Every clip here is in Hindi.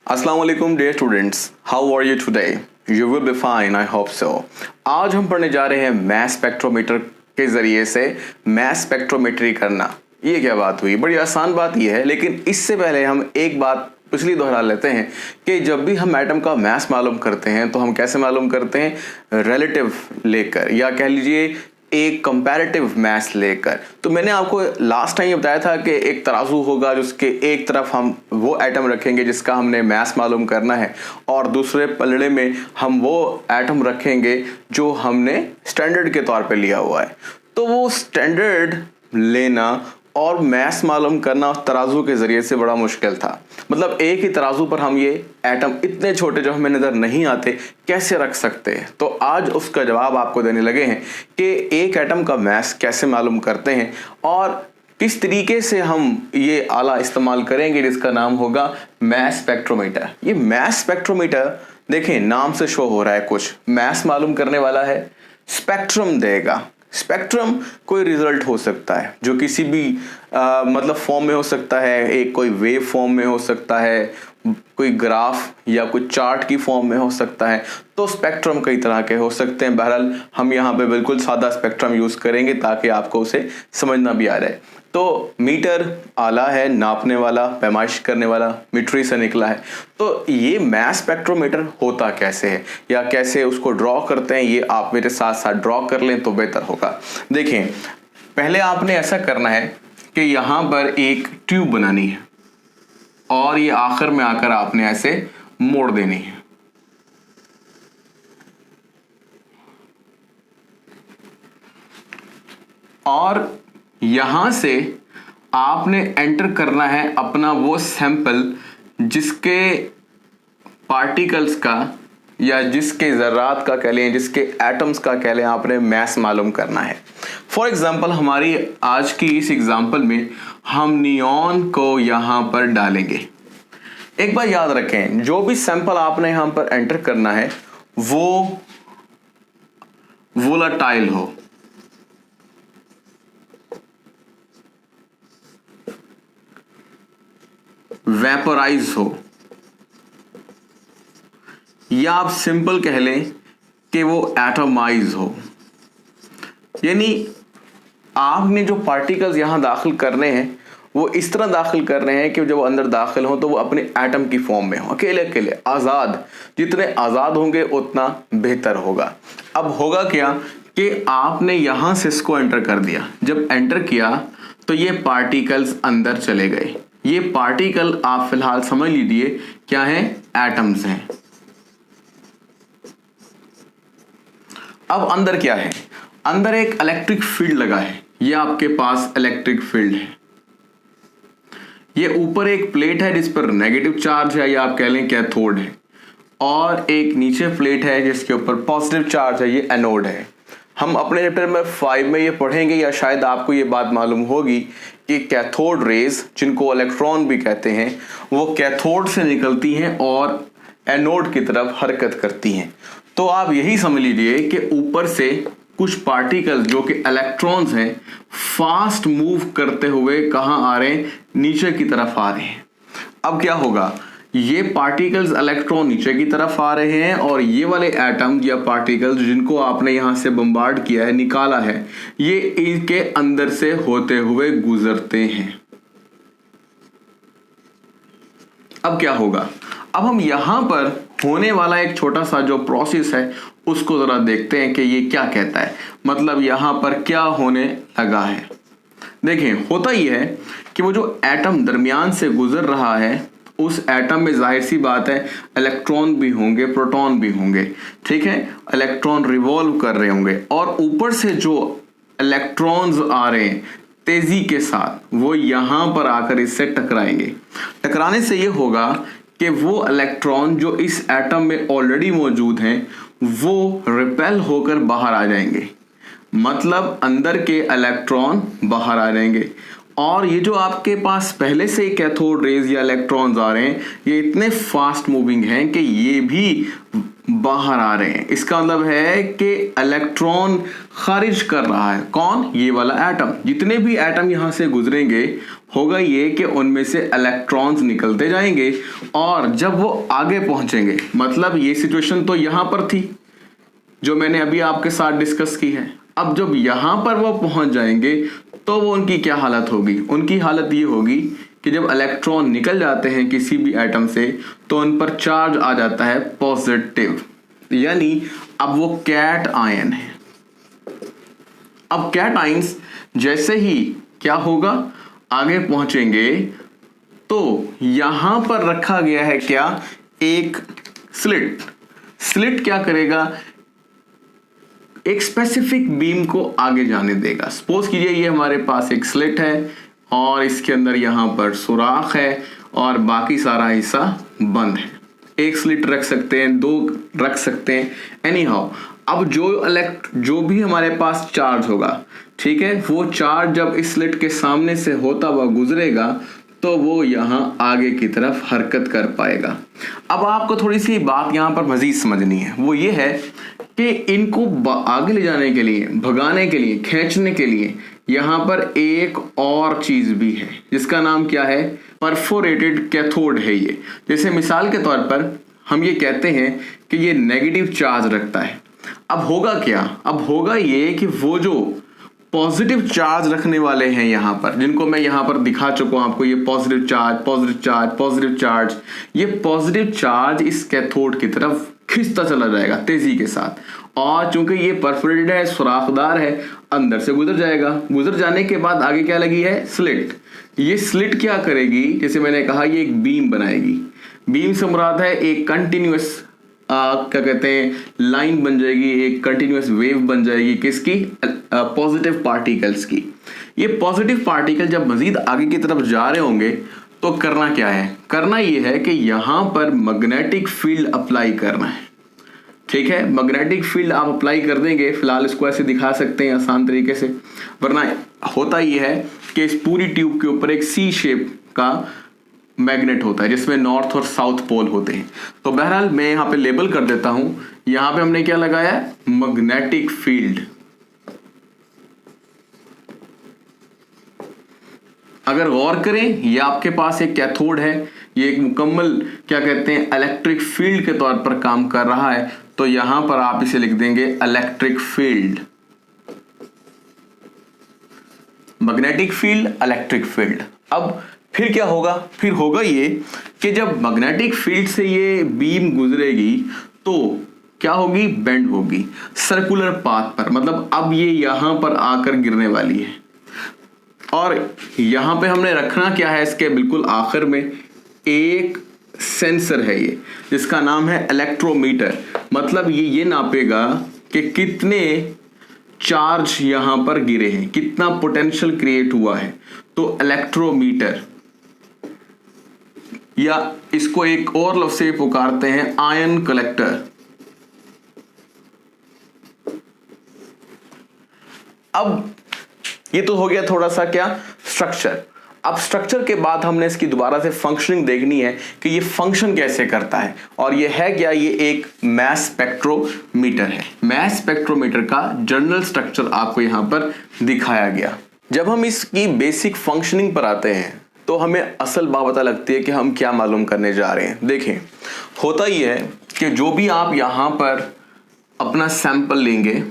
अस्सलाम वालेकुम dear students, how are you today? You will be fine, I hope so. आज हम पढ़ने जा रहे हैं मैस स्पेक्ट्रोमीटर के जरिए से मैस स्पेक्ट्रोमेट्री करना। ये क्या बात हुई? बड़ी आसान बात ये है, लेकिन इससे पहले हम एक बात पिछली दोहरा लेते हैं कि जब भी हम एटम का मैस मालूम करते हैं तो हम कैसे मालूम करते हैं? रिलेटिव लेकर, या कह लीजिए एक कंपैरेटिव मैस लेकर। तो मैंने आपको लास्ट टाइम बताया था कि एक तराजू होगा जिसके एक तरफ हम वो एटम रखेंगे जिसका हमने मैस मालूम करना है, और दूसरे पलड़े में हम वो एटम रखेंगे जो हमने स्टैंडर्ड के तौर पे लिया हुआ है। तो वो स्टैंडर्ड लेना और मैस मालूम करना तराजू के जरिए से बड़ा मुश्किल था। मतलब एक ही तराजू पर हम ये एटम इतने छोटे जो हमें नजर नहीं आते कैसे रख सकते हैं। तो आज उसका जवाब आपको देने लगे हैं कि एक एटम का मैस कैसे मालूम करते हैं और किस तरीके से हम ये आला इस्तेमाल करेंगे जिसका नाम होगा मैस स्पेक्ट्रोमीटर। ये मैस स्पेक्ट्रोमीटर देखें, नाम से शो हो रहा है कुछ मैस मालूम करने वाला है, स्पेक्ट्रम देगा। स्पेक्ट्रम कोई रिजल्ट हो सकता है जो किसी भी मतलब फॉर्म में हो सकता है, एक कोई वेव फॉर्म में हो सकता है, कोई ग्राफ या कोई चार्ट की फॉर्म में हो सकता है। तो स्पेक्ट्रम कई तरह के हो सकते हैं। बहरहाल हम यहाँ पे बिल्कुल सादा स्पेक्ट्रम यूज करेंगे ताकि आपको उसे समझना भी आ जाए। तो मीटर आला है, नापने वाला, पैमाइश करने वाला, मीट्री से निकला है। तो ये मैस स्पेक्ट्रोमीटर होता कैसे है या कैसे उसको ड्रॉ करते हैं, ये आप मेरे साथ साथ ड्रॉ कर लें तो बेहतर होगा। देखें, पहले आपने ऐसा करना है कि यहां पर एक ट्यूब बनानी है और ये आखिर में आकर आपने ऐसे मोड़ देनी है। और यहां से आपने एंटर करना है अपना वो सैंपल जिसके पार्टिकल्स का या जिसके ज़र्रात का कह लें, जिसके एटम्स का कह लें, आपने मैस मालूम करना है। फॉर एग्जांपल हमारी आज की इस एग्जांपल में हम नियॉन को यहां पर डालेंगे। एक बात याद रखें, जो भी सैंपल आपने यहां पर एंटर करना है वो वोलाटाइल हो, वेपोराइज हो, या आप सिंपल कह लें कि वो एटमाइज हो। यानी आपने जो पार्टिकल्स यहां दाखिल करने हैं वो इस तरह दाखिल कर रहे हैं कि जब अंदर दाखिल हो तो वो अपने एटम की फॉर्म में हो, अकेले अकेले आज़ाद। जितने आज़ाद होंगे उतना बेहतर होगा। अब होगा क्या कि आपने यहां से इसको एंटर कर दिया। जब एंटर किया तो ये पार्टिकल्स अंदर चले गए। ये पार्टिकल आप फिलहाल समझ लीजिए क्या है? एटम्स हैं। अब अंदर क्या है? अंदर एक इलेक्ट्रिक फील्ड लगा है। ये आपके पास इलेक्ट्रिक फील्ड है। ये ऊपर एक प्लेट है जिस पर नेगेटिव चार्ज है या आप कह लें कैथोड है, और एक नीचे प्लेट है जिसके ऊपर पॉजिटिव चार्ज है, ये एनोड है। हम अपने चैप्टर नंबर 5 में ये पढ़ेंगे, या शायद आपको ये बात मालूम होगी कि कैथोड रेज, जिनको इलेक्ट्रॉन भी कहते हैं, वो कैथोड से निकलती हैं और एनोड की तरफ हरकत करती हैं। तो आप यही समझ लीजिए कि ऊपर से कुछ पार्टिकल्स जो कि इलेक्ट्रॉन्स हैं फास्ट मूव करते हुए कहाँ आ रहे हैं? नीचे की तरफ आ रहे हैं। अब क्या होगा? ये पार्टिकल्स इलेक्ट्रॉन नीचे की तरफ आ रहे हैं और ये वाले एटम या पार्टिकल्स जिनको आपने यहां से बम्बार्ड किया है, निकाला है, ये इनके अंदर से होते हुए गुजरते हैं। अब क्या होगा? अब हम यहां पर होने वाला एक छोटा सा जो प्रोसेस है उसको जरा देखते हैं कि ये क्या कहता है। मतलब यहां पर क्या होने लगा है। देखें, होता ही है कि वो जो एटम दरमियान से गुजर रहा है उस एटम में जाहिर सी बात है इलेक्ट्रॉन भी होंगे, प्रोटॉन भी होंगे। ठीक है, इलेक्ट्रॉन रिवॉल्व कर रहे होंगे और ऊपर से जो इलेक्ट्रॉन्स आ रहे हैं तेजी के साथ वो यहां पर आकर इससे टकराएंगे। टकराने से ये होगा कि वो इलेक्ट्रॉन जो इस एटम में ऑलरेडी मौजूद हैं वो रिपेल होकर बाहर आ जाएंगे। मतलब अंदर के इलेक्ट्रॉन बाहर आ जाएंगे, और ये जो आपके पास पहले से कैथोड रेज या इलेक्ट्रॉन्स आ रहे हैं ये इतने फास्ट मूविंग हैं कि ये भी बाहर आ रहे हैं। इसका मतलब है कि इलेक्ट्रॉन खारिज कर रहा है। कौन? ये वाला एटम। जितने भी एटम यहां से गुजरेंगे होगा ये कि उनमें से इलेक्ट्रॉन्स निकलते जाएंगे और जब वो आगे पहुंचेंगे, मतलब ये सिचुएशन तो यहां पर थी जो मैंने अभी आपके साथ डिस्कस की है। अब जब यहां पर वो पहुंच जाएंगे तो वो उनकी क्या हालत होगी? उनकी हालत ये होगी कि जब इलेक्ट्रॉन निकल जाते हैं किसी भी एटम से तो उन पर चार्ज आ जाता है पॉजिटिव, यानी अब वो कैट आयन है। अब कैट आयंस जैसे ही क्या होगा, आगे पहुंचेंगे तो यहां पर रखा गया है क्या, एक स्लिट। स्लिट क्या करेगा, एक स्पेसिफिक बीम को आगे जाने देगा। सपोज कीजिए ये हमारे पास एक स्लिट है और इसके अंदर यहां पर सुराख है और बाकी सारा हिस्सा बंद है। एक स्लिट रख सकते हैं, दो रख सकते हैं, एनी हाउ। अब जो भी हमारे पास चार्ज होगा, ठीक है, वो चार्ज जब इस स्लिट के सामने से होता हुआ गुजरेगा तो वो यहां आगे की तरफ हरकत कर पाएगा। अब आपको थोड़ी सी बात यहां पर मजीद समझनी है, वो ये है कि इनको आगे ले जाने के लिए, भगाने के लिए, खींचने के लिए यहां पर एक और चीज भी है जिसका नाम क्या है, परफोरेटेड कैथोड है ये। जैसे मिसाल के तौर पर हम ये कहते हैं कि ये नेगेटिव चार्ज रखता है। अब होगा क्या, अब होगा ये कि वो जो पॉजिटिव चार्ज रखने वाले हैं यहां पर, जिनको मैं यहां पर दिखा चुका हूं आपको, ये positive charge, positive charge, positive charge, ये पॉजिटिव चार्ज इस कैथोड की तरफ खिंचता चला जाएगा तेजी के साथ। और चूंकि ये परफोरेटेड है, सुराखदार है, अंदर से गुजर जाएगा। गुजर जाने के बाद आगे क्या लगी है, स्लिट। ये स्लिट क्या करेगी, जैसे मैंने कहा ये एक बीम बनाएगी। बीम से मुराद है एक कंटिन्यूअस क्या कहते हैं, लाइन बन जाएगी, एक कंटिन्यूअस वेव बन जाएगी, किसकी, पॉजिटिव पार्टिकल्स की। ये पॉजिटिव पार्टिकल जब मजीद आगे की तरफ जा रहे होंगे तो करना क्या है, करना ये है कि यहां पर मैग्नेटिक फील्ड अप्लाई करना है। ठीक है, मैग्नेटिक फील्ड आप अप्लाई कर देंगे। फिलहाल इसको ऐसे दिखा सकते हैं आसान तरीके से, वरना होता यह है कि इस पूरी ट्यूब के ऊपर एक सी शेप का मैग्नेट होता है जिसमें नॉर्थ और साउथ पोल होते हैं। तो बहरहाल मैं यहां पे लेबल कर देता हूं, यहां पे हमने क्या लगाया है, मैग्नेटिक फील्ड। अगर गौर करें, ये आपके पास एक कैथोड है, ये एक मुकम्मल क्या कहते हैं, इलेक्ट्रिक फील्ड के तौर पर काम कर रहा है। तो यहां पर आप इसे लिख देंगे electric field, magnetic field, electric field. अब फिर क्या होगा, फिर होगा ये कि जब मैग्नेटिक फील्ड से ये बीम गुजरेगी तो क्या होगी, बेंड होगी सर्कुलर पाथ पर। मतलब अब ये यहां पर आकर गिरने वाली है और यहां पे हमने रखना क्या है, इसके बिल्कुल आखिर में एक सेंसर है ये जिसका नाम है इलेक्ट्रोमीटर। मतलब ये नापेगा कि कितने चार्ज यहां पर गिरे हैं, कितना पोटेंशियल क्रिएट हुआ है। तो इलेक्ट्रोमीटर, या इसको एक और लफ्ज से पुकारते हैं आयन कलेक्टर। अब ये तो हो गया थोड़ा सा क्या, स्ट्रक्चर। अब स्ट्रक्चर के बाद हमने इसकी दोबारा से फंक्शनिंग देखनी है कि ये फंक्शन कैसे करता है। और ये है क्या, ये एक मास स्पेक्ट्रोमीटर है। मास स्पेक्ट्रोमीटर का जनरल स्ट्रक्चर आपको यहां पर दिखाया गया। जब हम इसकी बेसिक फंक्शनिंग पर आते हैं तो हमें असल बात पता लगती है कि हम क्या मालूम करने जा रहे हैं। देखें, होता ही है कि जो भी आप यहां पर अपना सैंपल लेंगे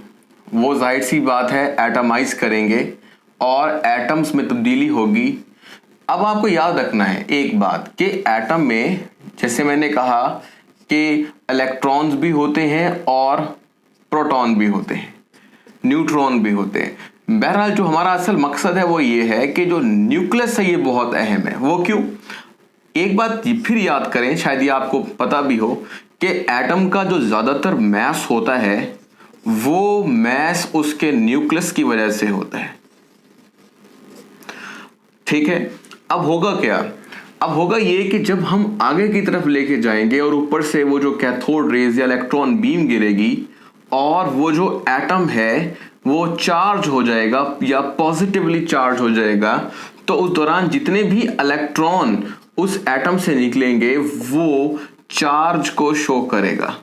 वो जाहिर सी बात है एटमाइज करेंगे और एटम्स में तब्दीली होगी। अब आपको याद रखना है एक बात कि एटम में, जैसे मैंने कहा कि इलेक्ट्रॉन्स भी होते हैं और प्रोटॉन भी होते हैं, न्यूट्रॉन भी होते हैं। बहरहाल जो हमारा असल मकसद है वो ये है कि जो न्यूक्लियस है ये बहुत अहम है। वो क्यों, एक बात फिर याद करें, शायद ये आपको पता भी हो कि एटम का जो ज्यादातर मास होता है वो मास उसके न्यूक्लियस की वजह से होता है। ठीक है, अब होगा क्या, अब होगा ये कि जब हम आगे की तरफ लेके जाएंगे और ऊपर से वो जो कैथोड रेज या इलेक्ट्रॉन बीम गिरेगी और वो जो एटम है वो चार्ज हो जाएगा या पॉजिटिवली चार्ज हो जाएगा, तो उस दौरान जितने भी इलेक्ट्रॉन उस एटम से निकलेंगे वो चार्ज को शो करेगा।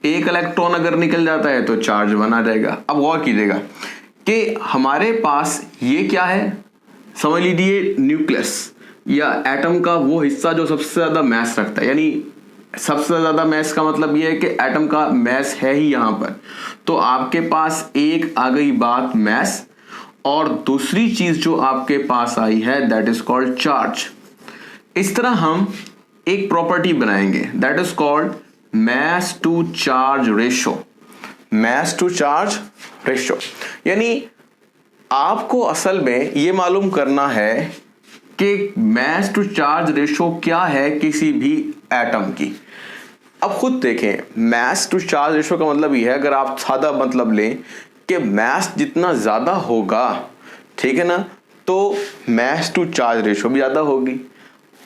एक इलेक्ट्रॉन अगर निकल जाता है तो चार्ज 1 आ जाएगा। अब गौर कीजिएगा कि हमारे पास ये क्या है, समझ लीजिए न्यूक्लियस या एटम का वो हिस्सा जो सबसे ज्यादा मैस रखता है, यानी सबसे ज्यादा मैस का मतलब ये है कि एटम का मैस है ही यहां पर। तो आपके पास एक आ गई बात मैस, और दूसरी चीज जो आपके पास आई है दैट इज कॉल्ड चार्ज। इस तरह हम एक प्रॉपर्टी बनाएंगे that is called mass to charge ratio. Mass to charge ratio यानी आपको असल में ये मालूम करना है कि मैस टू चार्ज रेशो क्या है किसी भी एटम की। अब खुद देखें, मैस टू चार्ज रेशो का मतलब ये है, अगर आप सादा मतलब लें कि मैस जितना ज्यादा होगा, ठीक है ना, तो मैस टू चार्ज रेशो भी ज्यादा होगी,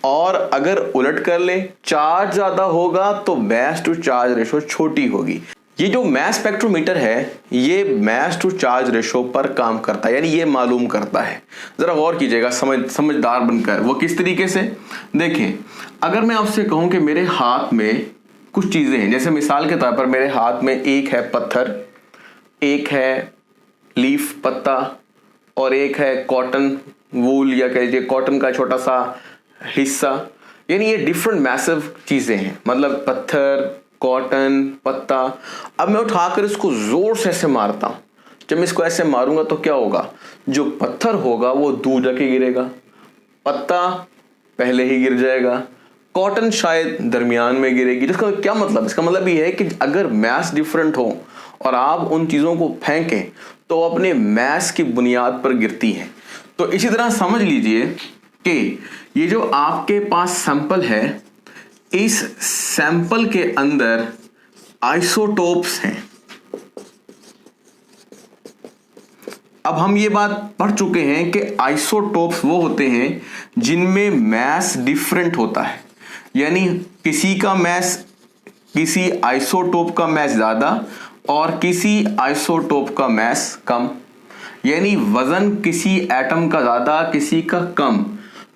और अगर उलट कर ले चार्ज ज्यादा होगा तो मैस टू चार्ज रेशो छोटी होगी। ये जो मैस स्पेक्ट्रोमीटर है ये मैस टू चार्ज रेशो पर काम करता है, यानी ये मालूम करता है। जरा गौर कीजिएगा समझदार बनकर। वो किस तरीके से, देखें, अगर मैं आपसे कहूं कि मेरे हाथ में कुछ चीजें हैं, जैसे मिसाल के तौर पर मेरे हाथ में एक है पत्थर, एक है लीफ पत्ता, और एक है कॉटन वूल या कह लीजिए कॉटन का छोटा सा हिस्सा, यानी ये डिफरेंट मैसिव चीजें हैं, मतलब पत्थर, कॉटन, पत्ता। अब मैं उठाकर इसको जोर से ऐसे मारता हूं, जब मैं इसको ऐसे मारूंगा तो क्या होगा, जो पत्थर होगा वो दूर जाके गिरेगा, पत्ता पहले ही गिर जाएगा, कॉटन शायद दरमियान में गिरेगी। जिसका क्या मतलब, इसका मतलब ये है कि अगर मैस डिफरेंट हो और आप उन चीजों को फेंकें तो अपने मैस की बुनियाद पर गिरती हैं। तो इसी तरह समझ लीजिए कि ये जो आपके पास सैंपल है, इस सैंपल के अंदर आइसोटोप्स हैं। अब हम ये बात पढ़ चुके हैं कि आइसोटोप्स वो होते हैं जिनमें मैस डिफरेंट होता है, यानी किसी का मैस, किसी आइसोटोप का मैस ज्यादा और किसी आइसोटोप का मैस कम, यानी वजन किसी एटम का ज्यादा किसी का कम।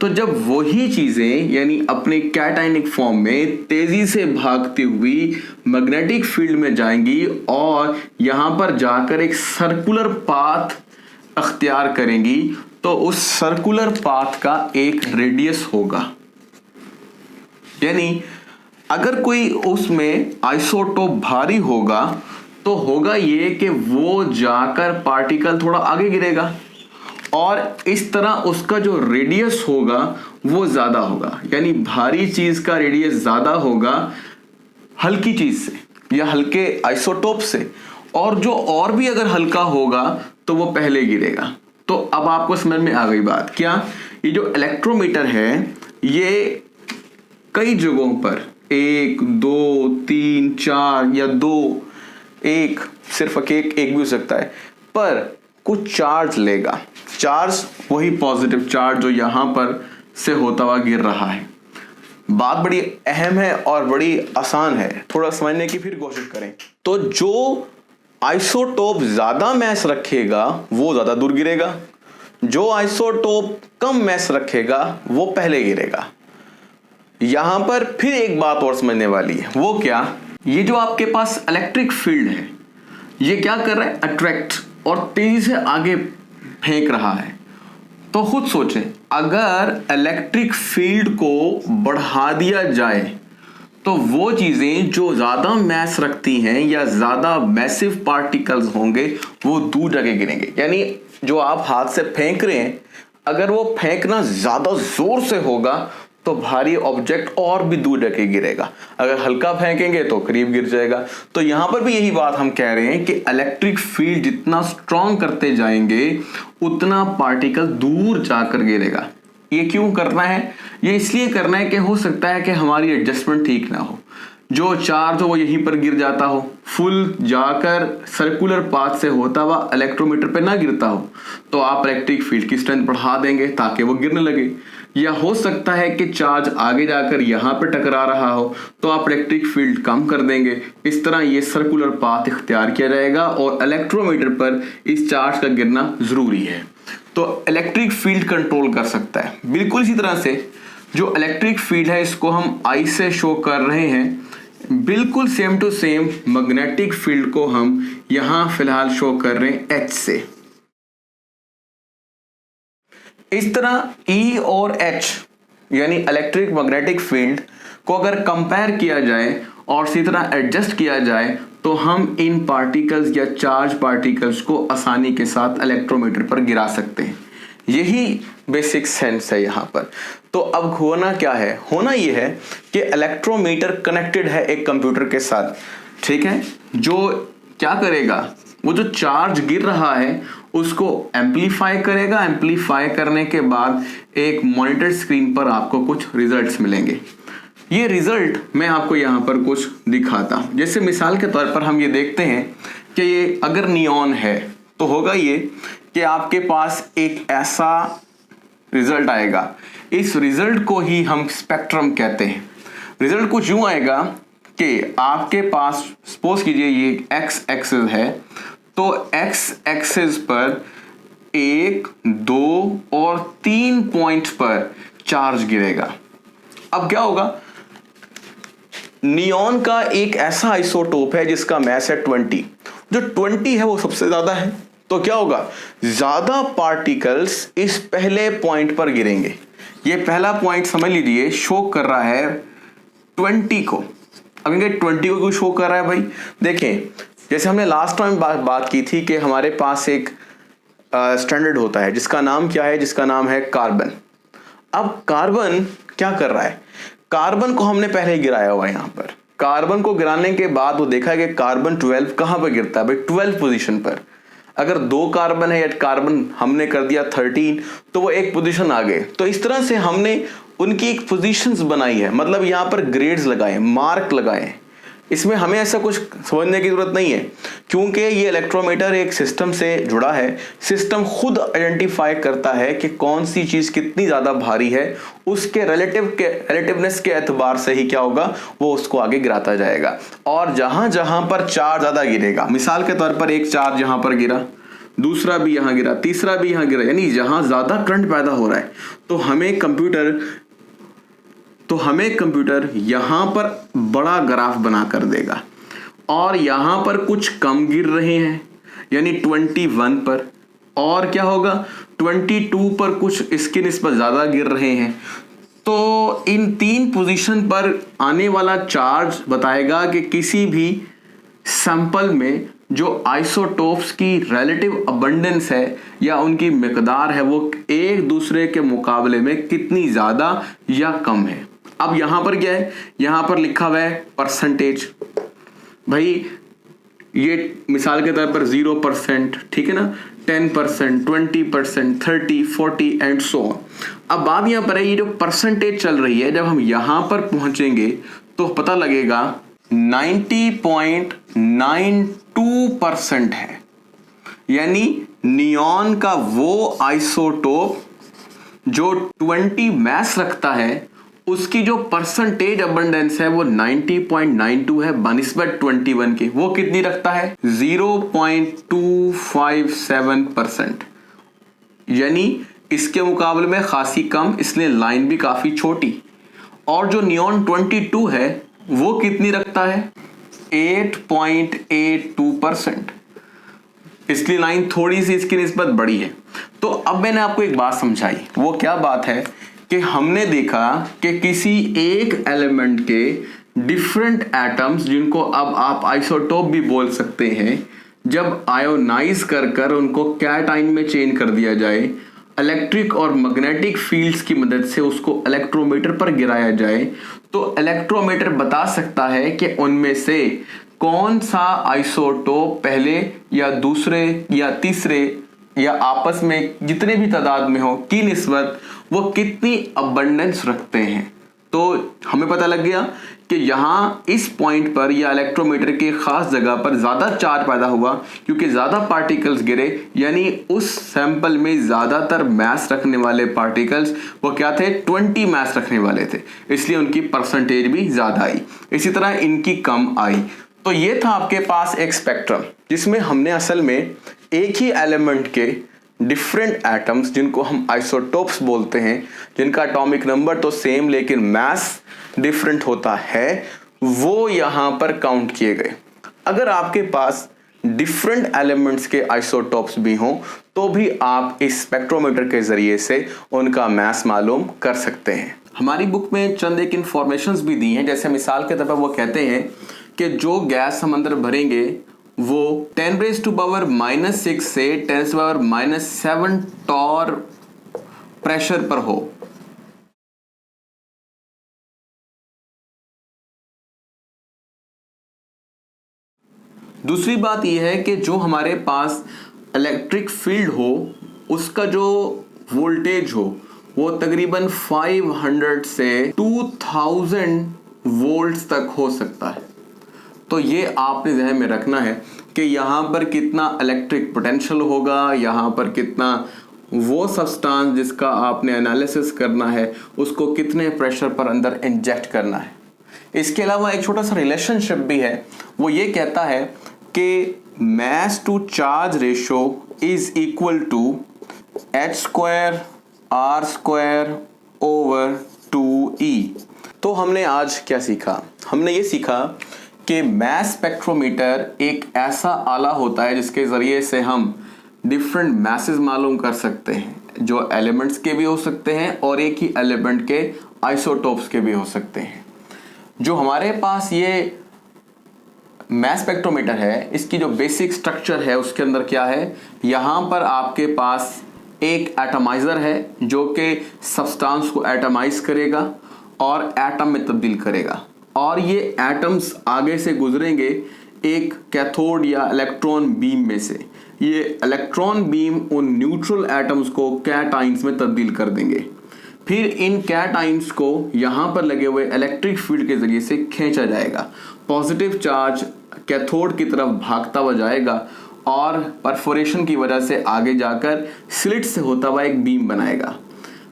तो जब वही चीजें यानी अपने कैटायनिक फॉर्म में तेजी से भागती हुई मैग्नेटिक फील्ड में जाएंगी और यहां पर जाकर एक सर्कुलर पाथ अख्तियार करेंगी, तो उस सर्कुलर पाथ का एक रेडियस होगा। यानी अगर कोई उसमें आइसोटोप भारी होगा तो होगा ये कि वो जाकर पार्टिकल थोड़ा आगे गिरेगा, और इस तरह उसका जो रेडियस होगा वो ज्यादा होगा, यानी भारी चीज का रेडियस ज्यादा होगा हल्की चीज से या हल्के आइसोटोप से, और जो और भी अगर हल्का होगा तो वो पहले गिरेगा। तो अब आपको समझ में आ गई बात। क्या ये जो इलेक्ट्रोमीटर है ये कई जगहों पर 1 2 3 4 या 2, एक सिर्फ एक भी हो सकता है, पर कुछ चार्ज लेगा। चार्ज वही पॉजिटिव चार्ज जो यहां पर से होता हुआ गिर रहा है। बात बड़ी अहम है और बड़ी आसान है, थोड़ा समझने की फिर कोशिश करें। तो जो आइसोटोप ज्यादा मैस रखेगा वो ज्यादा दूर गिरेगा, जो आइसोटोप कम मैस रखेगा वो पहले गिरेगा। यहां पर फिर एक बात और समझने वाली है, वो क्या, ये जो आपके पास इलेक्ट्रिक फील्ड है ये क्या कर रहा है, अट्रैक्ट और तेजी से आगे फेंक रहा है। तो खुद सोचें, अगर इलेक्ट्रिक फील्ड को बढ़ा दिया जाए तो वो चीजें जो ज्यादा मैस रखती हैं या ज्यादा मैसिव पार्टिकल्स होंगे वो दूर जाके गिरेंगे। यानी जो आप हाथ से फेंक रहे हैं, अगर वो फेंकना ज्यादा जोर से होगा तो भारी ऑब्जेक्ट और भी दूर जाके गिरेगा, अगर हल्का फेंकेंगे तो करीब गिर जाएगा। तो यहां पर भी यही बात हम कह रहे हैं कि इलेक्ट्रिक फील्ड जितना स्ट्रांग करते जाएंगे उतना पार्टिकल दूर जाकर गिरेगा। ये क्यों करना है, ये इसलिए करना है कि हो सकता है कि हमारी एडजस्टमेंट ठीक ना हो, जो चार्ज हो वो यहीं पर गिर जाता हो, फुल जाकर सर्कुलर पाथ से होता हुआ इलेक्ट्रोमीटर पे ना गिरता हो, तो आप इलेक्ट्रिक फील्ड की स्ट्रेंथ बढ़ा देंगे ताकि वो गिरने लगे। या हो सकता है कि चार्ज आगे जाकर यहां पर टकरा रहा हो तो आप इलेक्ट्रिक फील्ड कम कर देंगे। इस तरह ये सर्कुलर पाथ इख्तियार किया जाएगा और इलेक्ट्रोमीटर पर इस चार्ज का गिरना जरूरी है। तो इलेक्ट्रिक फील्ड कंट्रोल कर सकता है। बिल्कुल इसी तरह से जो इलेक्ट्रिक फील्ड है इसको हम आई से शो कर रहे हैं, बिल्कुल same to same magnetic field को हम यहां फिलहाल शो कर रहे हैं एच से। इस तरह E और H यानी इलेक्ट्रिक मैग्नेटिक फील्ड को अगर कंपेयर किया जाए और इसी तरह एडजस्ट किया जाए तो हम इन पार्टिकल्स या चार्ज पार्टिकल्स को आसानी के साथ इलेक्ट्रोमीटर पर गिरा सकते हैं। यही बेसिक सेंस है यहाँ पर। तो अब होना क्या है, होना ये है कि इलेक्ट्रोमीटर कनेक्टेड है एक कंप्यूटर के साथ, ठीक है, जो क्या करेगा, वो जो चार्ज गिर रहा है उसको एम्पलीफाई करेगा। एम्पलीफाई करने के बाद एक मॉनिटर स्क्रीन पर आपको कुछ रिजल्ट्स मिलेंगे। ये रिजल्ट मैं आपको यहाँ पर कुछ दिखाता हूँ। जैसे मिसाल के तौर पर हम ये देखते हैं कि ये अगर नियॉन है तो होगा ये कि आपके पास एक ऐसा रिजल्ट आएगा। इस रिजल्ट को ही हम स्पेक्ट्रम कहते हैं। रिजल्ट कुछ यूं आएगा कि आपके पास सपोज कीजिए ये एक्स एक्सिस है, तो एक्स एक्सिस पर 1, 2 और 3 पॉइंट्स पर चार्ज गिरेगा। अब क्या होगा, नियॉन का एक ऐसा आइसोटोप है जिसका मैस है 20, जो 20 है वो सबसे ज्यादा है। तो क्या होगा, ज्यादा पार्टिकल्स इस पहले पॉइंट पर गिरेंगे। ये पहला पॉइंट समझ लीजिए शो कर रहा है 20 को। अब इनके 20 को क्यों शो कर रहा है भाई, देखें जैसे हमने लास्ट टाइम बात की थी कि हमारे पास एक स्टैंडर्ड होता है जिसका नाम क्या है, जिसका नाम है कार्बन। अब कार्बन क्या कर रहा है, कार्बन को हमने पहले ही गिराया हुआ है। यहाँ पर कार्बन को गिराने के बाद वो देखा कि कार्बन 12 कहां पर गिरता है भाई, 12 पोजीशन पर। अगर 2 कार्बन है या कार्बन हमने कर दिया 13, तो वो एक पोजीशन आ गए। तो इस तरह से हमने उनकी एक पोजीशंस बनाई है, मतलब यहाँ पर ग्रेड्स लगाए, मार्क लगाए। इसमें हमें ऐसा कुछ समझने की जरूरत नहीं है, क्योंकि ये इलेक्ट्रोमीटर एक सिस्टम से जुड़ा है। सिस्टम खुद आइडेंटिफाई करता है कि कौन सी चीज कितनी ज्यादा भारी है, उसके रिलेटिवनेस के एतबार से ही क्या होगा, वो उसको आगे गिराता जाएगा। और जहां जहां पर चार्ज ज्यादा गिरेगा, मिसाल के तौर पर एक चार्ज यहां पर गिरा, दूसरा भी यहां गिरा, तीसरा भी यहां गिरा, यानी जहां ज्यादा करंट पैदा हो रहा है, तो हमें कंप्यूटर यहां पर बड़ा ग्राफ बना कर देगा। और यहां पर कुछ कम गिर रहे हैं यानी 21 पर, और क्या होगा 22 पर कुछ इसके निस्बत ज्यादा गिर रहे हैं। तो इन 3 पोजीशन पर आने वाला चार्ज बताएगा कि किसी भी सैंपल में जो आइसोटोप्स की रिलेटिव अबंडेंस है या उनकी मिकदार है, वो एक दूसरे के मुकाबले में कितनी ज्यादा या कम है। अब यहां पर क्या है, यहां पर लिखा हुआ है परसेंटेज। भाई ये मिसाल के तौर पर 0%, ठीक है ना, 10%, 20%, 30, 40 एंड सो ऑन। अब बात यहां पर है, ये जो परसेंटेज चल रही है, जब हम यहां पर पहुंचेंगे तो पता लगेगा 90.92% है। यानी नियॉन का वो आइसोटोप जो 20 मास रखता है, उसकी जो परसेंटेज अबंडेंस है वो 90.92 है बनिस्बत 21 के। वो कितनी रखता है, 0.257%। यानी इसके मुकाबले में खासी कम, इसलिए लाइन भी काफी छोटी। और जो नियॉन 22 है वो कितनी रखता है, 8.82%, इसलिए लाइन थोड़ी सी इसकी निस्बत बड़ी है। तो अब मैंने आपको एक बात समझाई, वो क्या बात है कि हमने देखा कि किसी एक एलिमेंट के डिफरेंट एटम्स, जिनको अब आप आइसोटोप भी बोल सकते हैं, जब आयोनाइज कर उनको कैटाइन में चेंज कर दिया जाए, इलेक्ट्रिक और मैग्नेटिक फील्ड्स की मदद से उसको इलेक्ट्रोमीटर पर गिराया जाए, तो इलेक्ट्रोमीटर बता सकता है कि उनमें से कौन सा आइसोटोप पहले या दूसरे या तीसरे या आपस में जितने भी तादाद में हो की निस्बत वो कितनी अबंडेंस रखते हैं। तो हमें पता लग गया कि यहाँ इस पॉइंट पर या इलेक्ट्रोमीटर की खास जगह पर ज्यादा चार्ज पैदा हुआ क्योंकि ज्यादा पार्टिकल्स गिरे, यानी उस सैंपल में ज्यादातर मास रखने वाले पार्टिकल्स वो क्या थे, 20 मास रखने वाले थे, इसलिए उनकी परसेंटेज भी ज्यादा आई। इसी तरह इनकी कम आई। तो ये था आपके पास एक स्पेक्ट्रम जिसमें हमने असल में एक ही एलिमेंट के डिफरेंट एटम्स, जिनको हम आइसोटोप्स बोलते हैं, जिनका एटॉमिक नंबर तो सेम लेकिन मास डिफरेंट होता है, वो यहां पर काउंट किए गए। अगर आपके पास डिफरेंट एलिमेंट्स के आइसोटोप्स भी हों तो भी आप इस स्पेक्ट्रोमीटर के जरिए से उनका मास मालूम कर सकते हैं। हमारी बुक में चंद एक इंफॉर्मेशंस भी दी हैं, जैसे मिसाल के तौर पर वो कहते हैं कि जो गैस हम अंदर भरेंगे वो 10⁻⁻⁻6 से 10⁻⁻7 टॉर प्रेशर पर हो। दूसरी बात यह है कि जो हमारे पास इलेक्ट्रिक फील्ड हो उसका जो वोल्टेज हो वो तकरीबन 500 से 2000 वोल्ट्स तक हो सकता है। तो ये आपने ध्यान में रखना है कि यहाँ पर कितना इलेक्ट्रिक पोटेंशियल होगा, यहाँ पर कितना वो सब्सटेंस जिसका आपने एनालिसिस करना है उसको कितने प्रेशर पर अंदर इंजेक्ट करना है। इसके अलावा एक छोटा सा रिलेशनशिप भी है, वो ये कहता है कि mass to charge ratio is equal to h² r² over 2e। तो हमने आज क्या सीखा? हमने ये सीखा कि मास स्पेक्ट्रोमीटर एक ऐसा आला होता है जिसके ज़रिए से हम डिफरेंट मैसेज मालूम कर सकते हैं, जो एलिमेंट्स के भी हो सकते हैं और एक ही एलिमेंट के आइसोटोप्स के भी हो सकते हैं। जो हमारे पास ये मास स्पेक्ट्रोमीटर है, इसकी जो बेसिक स्ट्रक्चर है उसके अंदर क्या है, यहाँ पर आपके पास एक एटमाइज़र है जो कि सब्सटेंस को एटमाइज करेगा और एटम में तब्दील करेगा, और ये एटम्स आगे से गुजरेंगे एक कैथोड या इलेक्ट्रॉन बीम में से। ये इलेक्ट्रॉन बीम उन न्यूट्रल एटम्स को कैटाइंस में तब्दील कर देंगे। फिर इन कैटाइंस को यहाँ पर लगे हुए इलेक्ट्रिक फील्ड के जरिए से खींचा जाएगा। पॉजिटिव चार्ज कैथोड की तरफ भागता हुआ जाएगा और परफोरेशन की वजह से आगे जाकर स्लिट से होता हुआ एक बीम बनाएगा।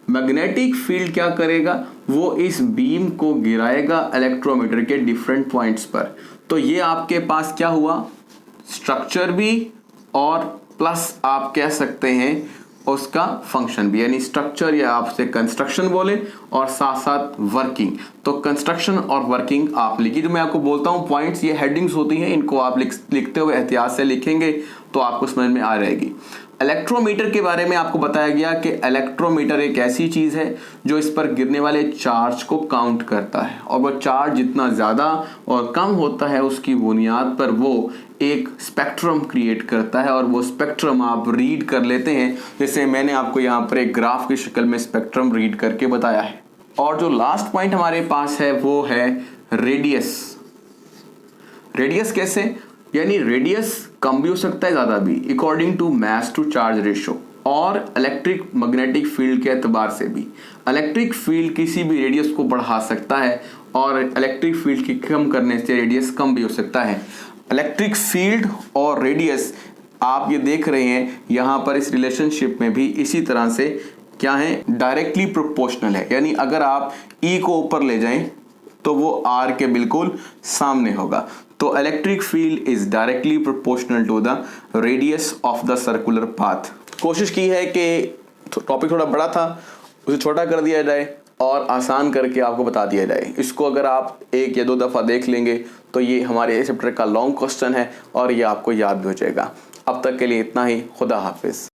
मैग्नेटिक फील्ड क्या करेगा, वो इस बीम को गिराएगा इलेक्ट्रोमीटर के डिफरेंट पॉइंट्स पर। तो ये आपके पास क्या हुआ, स्ट्रक्चर भी और प्लस आप कह सकते हैं उसका फंक्शन भी, यानी स्ट्रक्चर या आपसे कंस्ट्रक्शन बोले और साथ साथ वर्किंग। तो कंस्ट्रक्शन और वर्किंग आप लिखिए। जो मैं आपको बोलता हूँ पॉइंट्स, ये हेडिंग्स होती हैं, इनको आप लिखते हुए एहतियात से लिखेंगे तो आपको समझ में आ रहेगी। इलेक्ट्रोमीटर के बारे में आपको बताया गया कि इलेक्ट्रोमीटर एक ऐसी चीज़ है जो इस पर गिरने वाले चार्ज को काउंट करता है, और वो चार्ज जितना ज़्यादा और कम होता है उसकी बुनियाद पर वो एक स्पेक्ट्रम क्रिएट करता है, और वो स्पेक्ट्रम आप रीड कर लेते हैं। जैसे मैंने आपको यहाँ पर एक ग्राफ की शक्ल में स्पेक्ट्रम रीड करके बताया है। और जो लास्ट पॉइंट हमारे पास है वो है रेडियस। रेडियस कैसे, यानी रेडियस कम भी हो सकता है ज़्यादा भी, according to mass to charge ratio, और इलेक्ट्रिक मैग्नेटिक फील्ड के एतबार से भी। इलेक्ट्रिक फील्ड किसी भी रेडियस को बढ़ा सकता है और इलेक्ट्रिक फील्ड की कम करने से रेडियस कम भी हो सकता है। इलेक्ट्रिक फील्ड और रेडियस आप ये देख रहे हैं यहाँ पर इस रिलेशनशिप में भी इसी तरह से क्या है, डायरेक्टली प्रोपोर्शनल है। यानी अगर आप E को ऊपर ले जाएं तो वो R के बिल्कुल सामने होगा। तो electric field is directly proportional to the radius of the circular path. कोशिश की है कि टॉपिक थोड़ा बड़ा था उसे छोटा कर दिया जाए और आसान करके आपको बता दिया जाए। इसको अगर आप 1 या 2 दफ़ा देख लेंगे तो ये हमारे चैप्टर का लॉन्ग क्वेश्चन है और ये आपको याद भी हो जाएगा। अब तक के लिए इतना ही। खुदा हाफिज़।